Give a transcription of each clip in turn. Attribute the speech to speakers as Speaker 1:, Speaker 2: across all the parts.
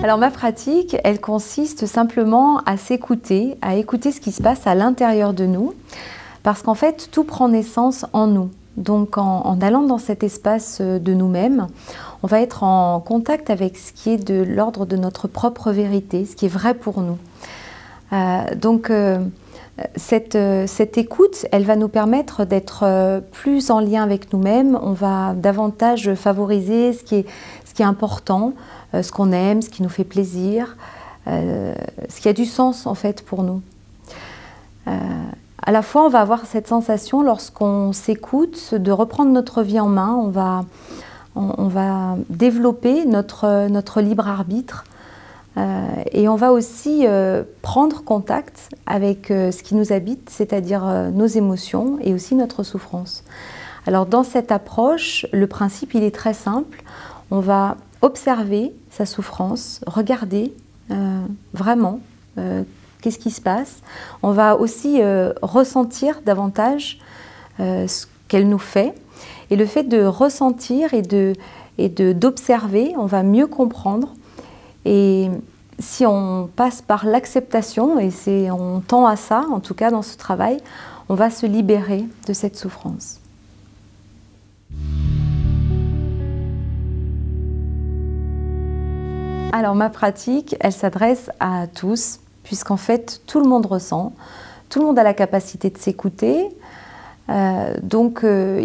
Speaker 1: Alors ma pratique, elle consiste simplement à s'écouter, à écouter ce qui se passe à l'intérieur de nous, parce qu'en fait, tout prend naissance en nous. Donc en allant dans cet espace de nous-mêmes, on va être en contact avec ce qui est de l'ordre de notre propre vérité, ce qui est vrai pour nous. Cette écoute, elle va nous permettre d'être plus en lien avec nous-mêmes. On va davantage favoriser ce qui est important, ce qu'on aime, ce qui nous fait plaisir, ce qui a du sens en fait pour nous. À la fois, on va avoir cette sensation lorsqu'on s'écoute de reprendre notre vie en main. On va développer notre libre arbitre. Et on va aussi prendre contact avec ce qui nous habite, c'est-à-dire nos émotions et aussi notre souffrance. Alors dans cette approche, le principe il est très simple. On va observer sa souffrance, regarder vraiment qu'est-ce qui se passe. On va aussi ressentir davantage ce qu'elle nous fait. Et le fait de ressentir et d'observer, on va mieux comprendre. Et si on passe par l'acceptation, et on tend à ça, en tout cas dans ce travail, on va se libérer de cette souffrance. Alors ma pratique, elle s'adresse à tous, puisqu'en fait tout le monde ressent, tout le monde a la capacité de s'écouter. Donc on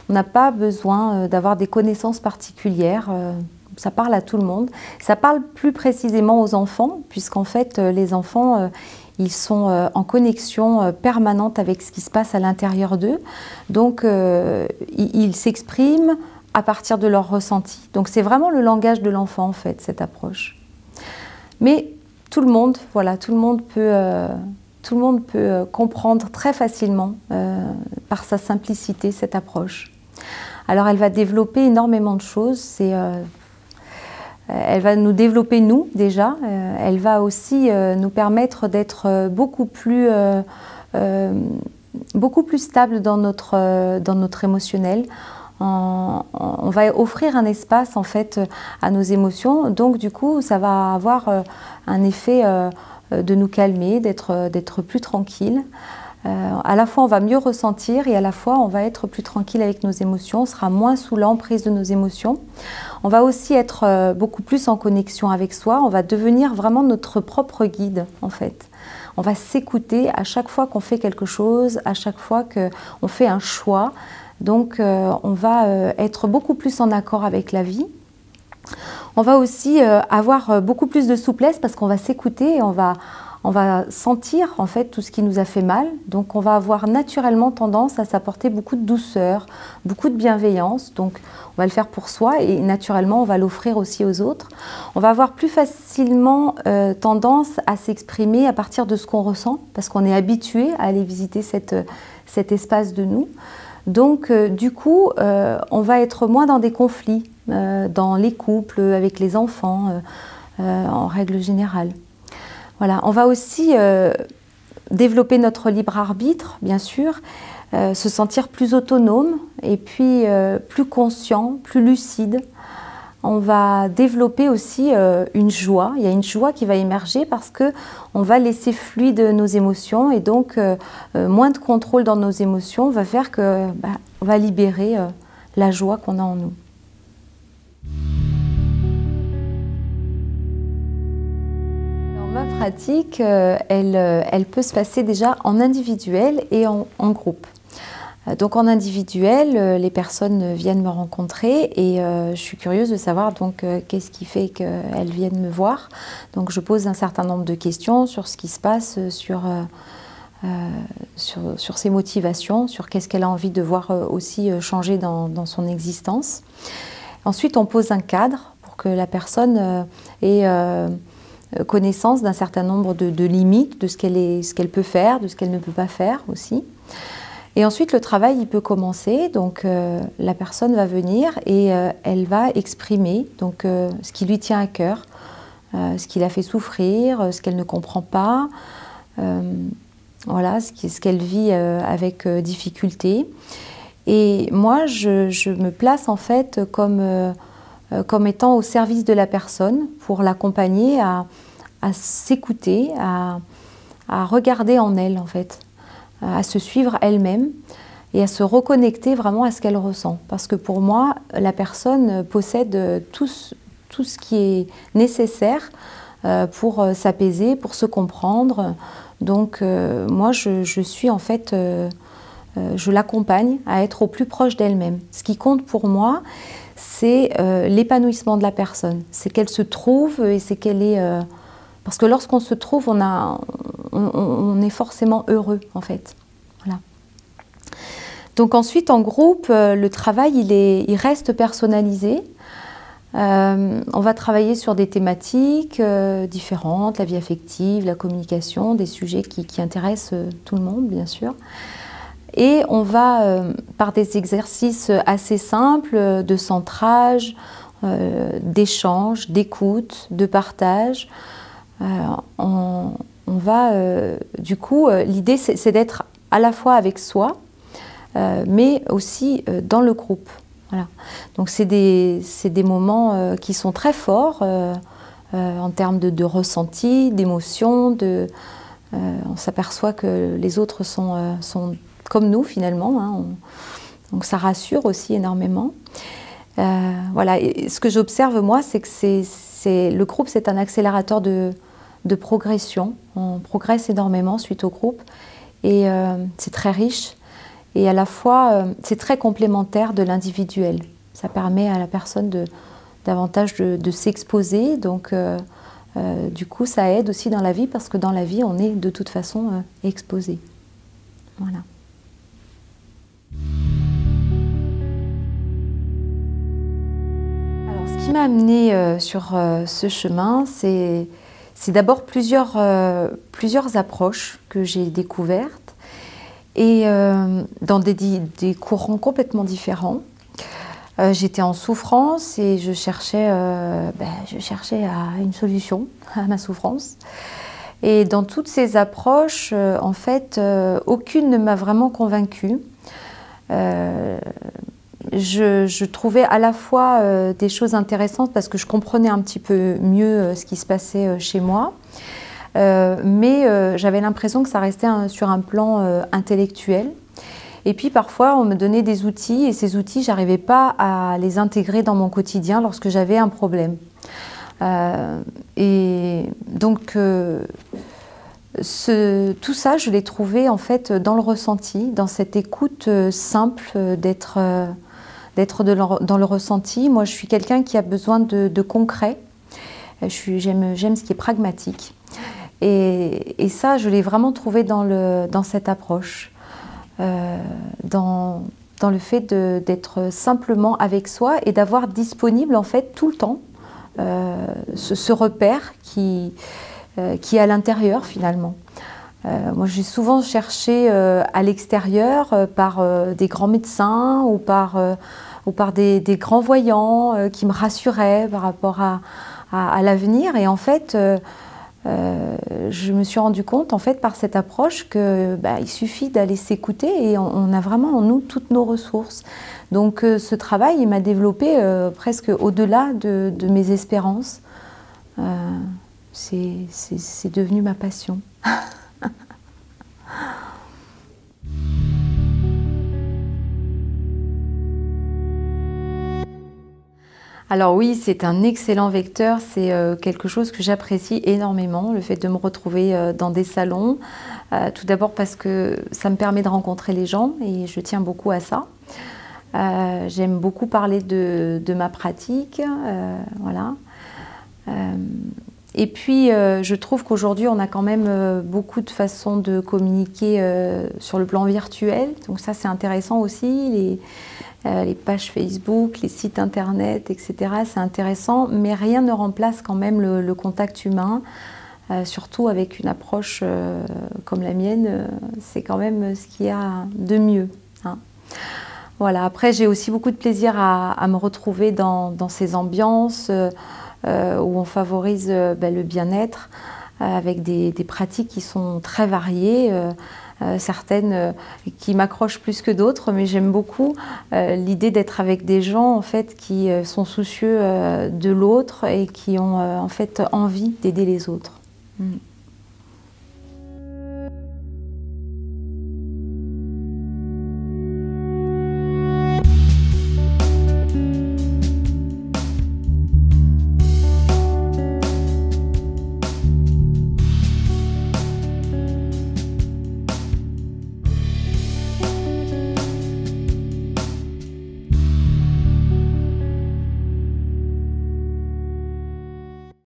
Speaker 1: n'a pas besoin d'avoir des connaissances particulières. Ça parle à tout le monde. Ça parle plus précisément aux enfants, puisqu'en fait, les enfants, ils sont en connexion permanente avec ce qui se passe à l'intérieur d'eux. Donc, ils s'expriment à partir de leur ressenti. Donc, c'est vraiment le langage de l'enfant, en fait, cette approche. Mais tout le monde, voilà, tout le monde peut comprendre très facilement, par sa simplicité, cette approche. Alors, elle va développer énormément de choses. Elle va nous développer nous déjà, elle va aussi nous permettre d'être beaucoup plus stable dans notre émotionnel. On va offrir un espace en fait à nos émotions, donc du coup ça va avoir un effet de nous calmer, d'être plus tranquille. À la fois on va mieux ressentir et à la fois on va être plus tranquille avec nos émotions, on sera moins sous l'emprise de nos émotions. On va aussi être beaucoup plus en connexion avec soi, on va devenir vraiment notre propre guide en fait. On va s'écouter à chaque fois qu'on fait quelque chose, à chaque fois qu'on fait un choix. Donc on va être beaucoup plus en accord avec la vie. On va aussi avoir beaucoup plus de souplesse parce qu'on va s'écouter et on va sentir en fait tout ce qui nous a fait mal, donc on va avoir naturellement tendance à s'apporter beaucoup de douceur, beaucoup de bienveillance, donc on va le faire pour soi et naturellement on va l'offrir aussi aux autres. On va avoir plus facilement tendance à s'exprimer à partir de ce qu'on ressent, parce qu'on est habitué à aller visiter cet espace de nous. Donc du coup, on va être moins dans des conflits, dans les couples, avec les enfants, en règle générale. Voilà, on va aussi développer notre libre arbitre, bien sûr, se sentir plus autonome et puis plus conscient, plus lucide. On va développer aussi une joie. Il y a une joie qui va émerger parce qu'on va laisser fluide nos émotions et donc moins de contrôle dans nos émotions va faire qu'on va libérer la joie qu'on a en nous. Ma pratique, elle peut se passer déjà en individuel et en groupe. Donc en individuel, les personnes viennent me rencontrer et je suis curieuse de savoir donc qu'est-ce qui fait qu'elles viennent me voir. Donc je pose un certain nombre de questions sur ce qui se passe, sur ses motivations, sur qu'est-ce qu'elle a envie de voir aussi changer dans son existence. Ensuite, on pose un cadre pour que la personne ait connaissance d'un certain nombre de limites, de ce qu'elle peut faire, de ce qu'elle ne peut pas faire aussi. Et ensuite, le travail il peut commencer. Donc, la personne va venir et elle va exprimer donc, ce qui lui tient à cœur, ce qui la fait souffrir, ce qu'elle ne comprend pas, voilà, ce qu'elle vit avec difficulté. Et moi, je me place en fait comme comme étant au service de la personne pour l'accompagner à s'écouter, à regarder en elle en fait, à se suivre elle-même et à se reconnecter vraiment à ce qu'elle ressent. Parce que pour moi, la personne possède tout ce qui est nécessaire pour s'apaiser, pour se comprendre. Donc moi, je suis en fait, je l'accompagne à être au plus proche d'elle-même. Ce qui compte pour moi, c'est l'épanouissement de la personne. C'est qu'elle se trouve et c'est qu'elle est... parce que lorsqu'on se trouve, on est forcément heureux, en fait. Voilà. Donc ensuite, en groupe, le travail, il reste personnalisé. On va travailler sur des thématiques différentes, la vie affective, la communication, des sujets qui intéressent tout le monde, bien sûr. Et on va, par des exercices assez simples, de centrage, d'échange, d'écoute, de partage, on va, du coup, l'idée c'est d'être à la fois avec soi, mais aussi dans le groupe. Voilà. Donc c'est des moments qui sont très forts en termes de ressenti, d'émotion. On s'aperçoit que les autres sont comme nous finalement, hein. Donc ça rassure aussi énormément. Voilà. Et ce que j'observe moi, c'est que le groupe c'est un accélérateur de progression. On progresse énormément suite au groupe et c'est très riche. Et à la fois, c'est très complémentaire de l'individuel. Ça permet à la personne davantage de s'exposer. Donc, du coup, ça aide aussi dans la vie parce que dans la vie, on est de toute façon exposé. Voilà. Alors, ce qui m'a amenée sur ce chemin, c'est d'abord plusieurs approches que j'ai découvertes. Et dans des courants complètement différents. J'étais en souffrance et je cherchais une solution à ma souffrance. Et dans toutes ces approches, en fait, aucune ne m'a vraiment convaincue. Je trouvais à la fois des choses intéressantes parce que je comprenais un petit peu mieux ce qui se passait chez moi. Mais j'avais l'impression que ça restait sur un plan intellectuel. Et puis parfois, on me donnait des outils et ces outils, je n'arrivais pas à les intégrer dans mon quotidien lorsque j'avais un problème. Et donc, tout ça, je l'ai trouvé en fait dans le ressenti, dans cette écoute simple d'être dans le ressenti. Moi, je suis quelqu'un qui a besoin de concret. J'aime ce qui est pragmatique. Et ça, je l'ai vraiment trouvé dans cette approche, dans le fait d'être simplement avec soi et d'avoir disponible en fait tout le temps ce repère qui est à l'intérieur finalement. Moi, j'ai souvent cherché à l'extérieur par des grands médecins ou par des grands voyants qui me rassuraient par rapport à l'avenir. Et en fait, je me suis rendu compte, en fait, par cette approche, il suffit d'aller s'écouter et on a vraiment en nous toutes nos ressources. Donc, ce travail, il m'a développé presque au-delà de mes espérances. C'est devenu ma passion. Alors oui, c'est un excellent vecteur, c'est quelque chose que j'apprécie énormément, le fait de me retrouver dans des salons. Tout d'abord parce que ça me permet de rencontrer les gens et je tiens beaucoup à ça. J'aime beaucoup parler de ma pratique, voilà. Et puis je trouve qu'aujourd'hui on a quand même beaucoup de façons de communiquer sur le plan virtuel, donc ça c'est intéressant aussi. Les pages Facebook, les sites internet, etc. C'est intéressant, mais rien ne remplace quand même le contact humain, surtout avec une approche comme la mienne, c'est quand même ce qu'il y a de mieux. Hein. Voilà. Après, j'ai aussi beaucoup de plaisir à me retrouver dans ces ambiances où on favorise le bien-être, avec des pratiques qui sont très variées. Certaines qui m'accrochent plus que d'autres, mais j'aime beaucoup l'idée d'être avec des gens en fait qui sont soucieux de l'autre et qui ont en fait envie d'aider les autres.